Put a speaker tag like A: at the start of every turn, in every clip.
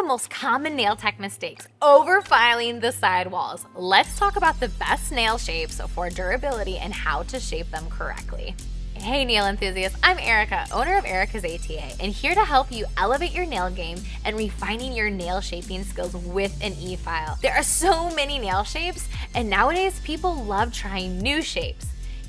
A: most common nail tech mistakes, overfiling the sidewalls. Let's talk about the best nail shapes for durability and how to shape them correctly. Hey nail enthusiasts, I'm Erica, owner of Erica's ATA, and here to help you elevate your nail game and refining your nail shaping skills with an e-file. There are so many nail shapes, and nowadays people love trying new shapes.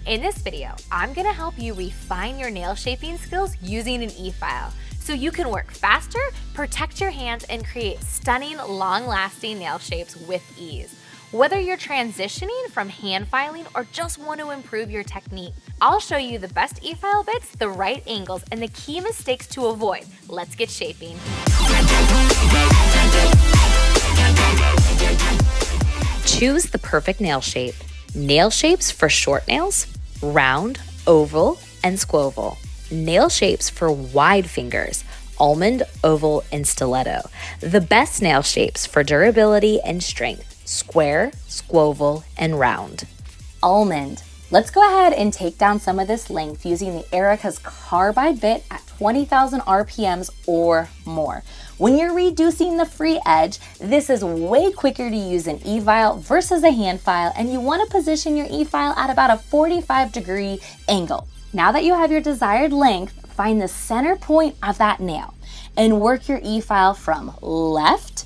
A: In this video, I'm gonna help you refine your nail shaping skills using an e-file, so you can work faster, protect your hands, and create stunning, long-lasting nail shapes with ease. Whether you're transitioning from hand filing or just want to improve your technique, I'll show you the best e-file bits, the right angles, and the key mistakes to avoid. Let's get shaping. Choose the perfect nail shape. Nail shapes for short nails, round, oval, and squoval. Nail shapes for wide fingers, almond, oval, and stiletto. The best nail shapes for durability and strength, square, squoval, and round.
B: Almond. Let's go ahead and take down some of this length using the Erica's carbide bit at 20,000 RPMs or more. When you're reducing the free edge, this is way quicker to use an e-file versus a hand file, and you want to position your e-file at about a 45-degree angle. Now that you have your desired length, find the center point of that nail and work your e-file from left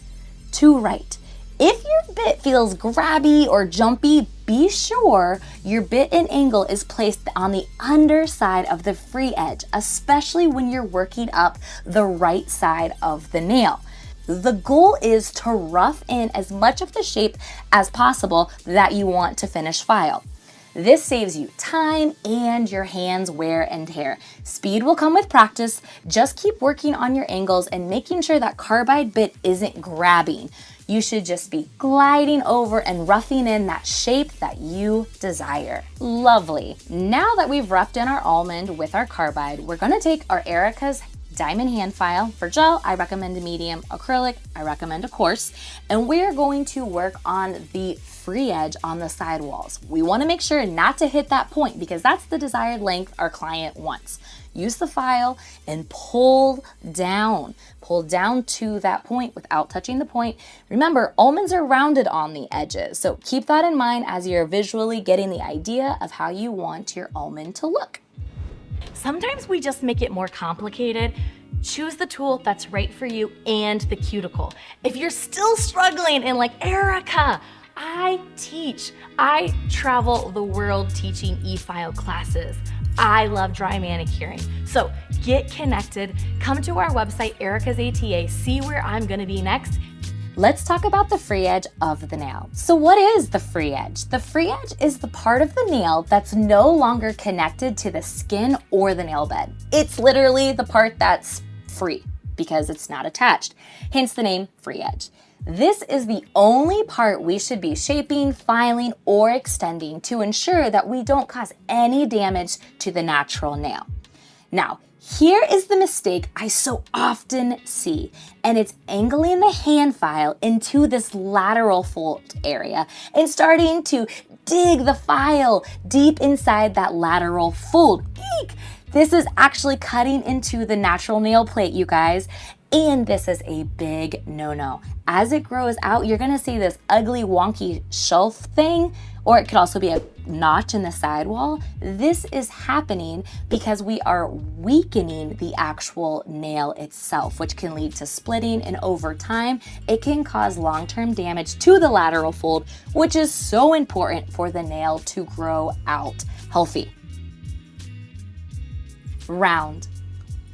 B: to right. If your bit feels grabby or jumpy, be sure your bit and angle is placed on the underside of the free edge, especially when you're working up the right side of the nail. The goal is to rough in as much of the shape as possible that you want to finish file. This saves you time and your hands wear and tear. Speed will come with practice. Just keep working on your angles and making sure that carbide bit isn't grabbing. You should just be gliding over and roughing in that shape that you desire. Lovely. Now that we've roughed in our almond with our carbide, we're gonna take our Erica's diamond hand file. For gel, I recommend a medium. Acrylic, I recommend a coarse. And we're going to work on the free edge on the sidewalls. We wanna make sure not to hit that point because that's the desired length our client wants. Use the file and pull down to that point without touching the point. Remember, almonds are rounded on the edges, so keep that in mind as you're visually getting the idea of how you want your almond to look.
C: Sometimes we just make it more complicated. Choose the tool that's right for you and the cuticle. If you're still struggling and like, Erica, I travel the world teaching e-file classes. I love dry manicuring. So get connected, come to our website, Erica's ATA, see where I'm gonna be next.
B: Let's talk about the free edge of the nail. So what is the free edge? The free edge is the part of the nail that's no longer connected to the skin or the nail bed. It's literally the part that's free because it's not attached, hence the name free edge. This is the only part we should be shaping, filing, or extending to ensure that we don't cause any damage to the natural nail. Now, here is the mistake I so often see, and it's angling the hand file into this lateral fold area and starting to dig the file deep inside that lateral fold. Eek! This is actually cutting into the natural nail plate, you guys. And this is a big no-no. As it grows out, you're gonna see this ugly, wonky shelf thing, or it could also be a notch in the sidewall. This is happening because we are weakening the actual nail itself, which can lead to splitting, and over time, it can cause long-term damage to the lateral fold, which is so important for the nail to grow out healthy. Round.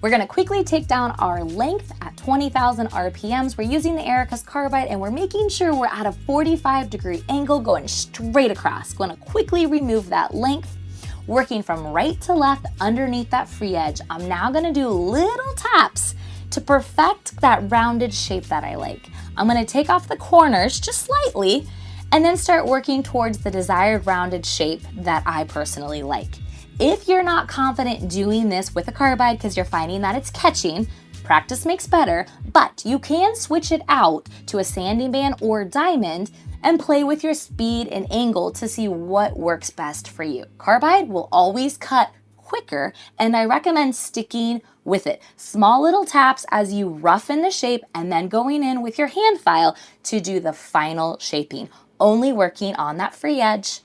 B: We're gonna quickly take down our length at 20,000 RPMs. We're using the Erica's carbide and we're making sure we're at a 45-degree angle going straight across. Gonna quickly remove that length, working from right to left underneath that free edge. I'm now gonna do little taps to perfect that rounded shape that I like. I'm gonna take off the corners just slightly and then start working towards the desired rounded shape that I personally like. If you're not confident doing this with a carbide because you're finding that it's catching, practice makes better, but you can switch it out to a sanding band or diamond and play with your speed and angle to see what works best for you. Carbide will always cut quicker, and I recommend sticking with it. Small little taps as you roughen the shape and then going in with your hand file to do the final shaping, only working on that free edge.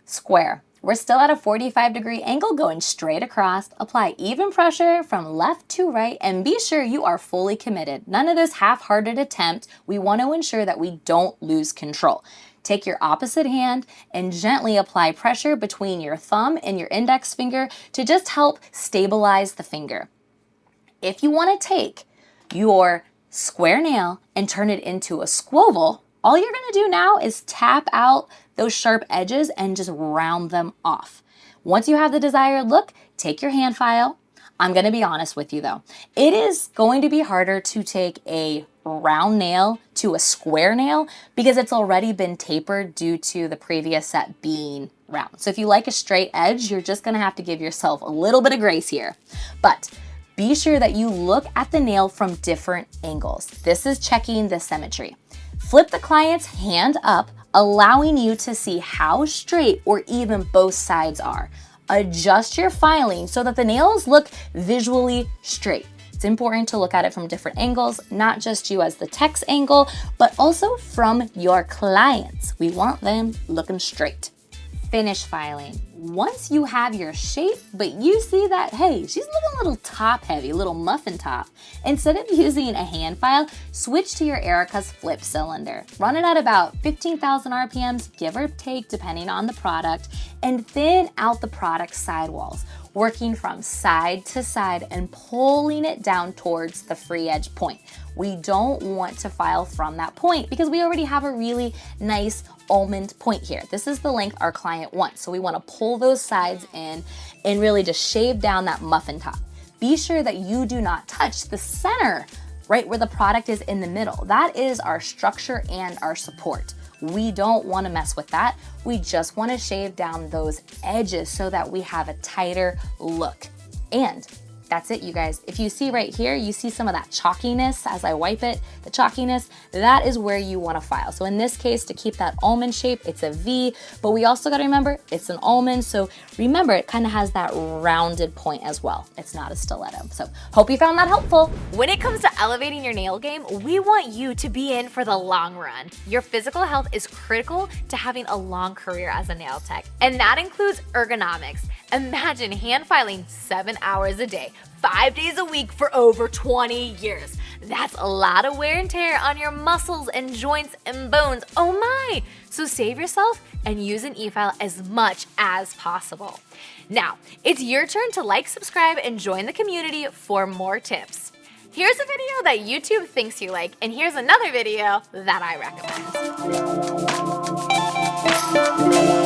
B: Square. We're still at a 45-degree angle going straight across. Apply even pressure from left to right and be sure you are fully committed. None of this half-hearted attempt. We want to ensure that we don't lose control. Take your opposite hand and gently apply pressure between your thumb and your index finger to just help stabilize the finger. If you want to take your square nail and turn it into a squoval, all you're going to do now is tap out those sharp edges and just round them off. Once you have the desired look, take your hand file. I'm going to be honest with you though. It is going to be harder to take a round nail to a square nail because it's already been tapered due to the previous set being round. So if you like a straight edge, you're just going to have to give yourself a little bit of grace here. But be sure that you look at the nail from different angles. This is checking the symmetry. Flip the client's hand up, allowing you to see how straight or even both sides are. Adjust your filing so that the nails look visually straight. It's important to look at it from different angles, not just you as the tech's angle, but also from your clients. We want them looking straight. Finish filing. Once you have your shape, but you see that, hey, she's looking a little top heavy, a little muffin top. Instead of using a hand file, switch to your Erica's flip cylinder. Run it at about 15,000 RPMs, give or take, depending on the product, and thin out the product's sidewalls, working from side to side and pulling it down towards the free edge point. We don't want to file from that point because we already have a really nice almond point here. This is the length our client wants. So we want to pull those sides in and really just shave down that muffin top. Be sure that you do not touch the center, right where the product is in the middle. That is our structure and our support. We don't want to mess with that. We just want to shave down those edges so that we have a tighter look. And that's it, you guys. If you see right here, you see some of that chalkiness as I wipe it, the chalkiness, that is where you want to file. So in this case, to keep that almond shape, it's a V, but we also got to remember it's an almond. So remember, it kind of has that rounded point as well. It's not a stiletto. So hope you found that helpful.
A: When it comes to elevating your nail game, we want you to be in for the long run. Your physical health is critical to having a long career as a nail tech, and that includes ergonomics. Imagine hand filing 7 hours a day, 5 days a week for over 20 years. That's a lot of wear and tear on your muscles and joints and bones. Oh my! So save yourself and use an Efile as much as possible. Now, it's your turn to like, subscribe, and join the community for more tips. Here's a video that YouTube thinks you like, and here's another video that I recommend.